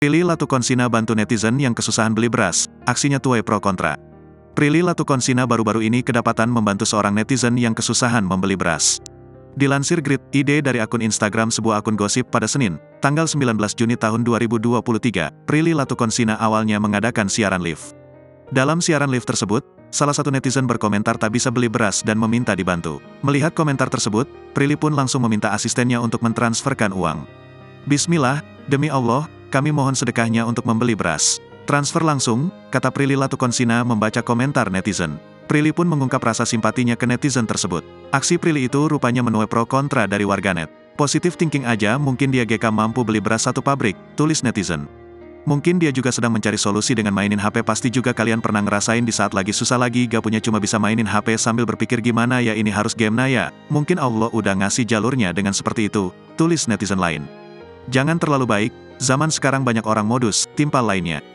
Prilly Latukonsina bantu netizen yang kesusahan beli beras, aksinya tuai pro kontra. Prilly Latukonsina baru-baru ini kedapatan membantu seorang netizen yang kesusahan membeli beras. Dilansir Grid.id dari akun Instagram sebuah akun gosip pada Senin, tanggal 19 Juni tahun 2023, Prilly Latukonsina awalnya mengadakan siaran live. Dalam siaran live tersebut, salah satu netizen berkomentar tak bisa beli beras dan meminta dibantu. Melihat komentar tersebut, Prilly pun langsung meminta asistennya untuk mentransferkan uang. Bismillah, demi Allah, kami mohon sedekahnya untuk membeli beras. Transfer langsung, kata Prilly Latukonsina membaca komentar netizen. Prilly pun mengungkap rasa simpatinya ke netizen tersebut. Aksi Prilly itu rupanya menuai pro kontra dari warganet. Positif thinking aja mungkin dia GK mampu beli beras satu pabrik, tulis netizen. Mungkin dia juga sedang mencari solusi dengan mainin HP. Pasti juga kalian pernah ngerasain di saat lagi susah lagi gak punya cuma bisa mainin HP sambil berpikir gimana ya ini harus game ya. Mungkin Allah udah ngasih jalurnya dengan seperti itu, tulis netizen lain. Jangan terlalu baik, zaman sekarang banyak orang modus, timpal lainnya.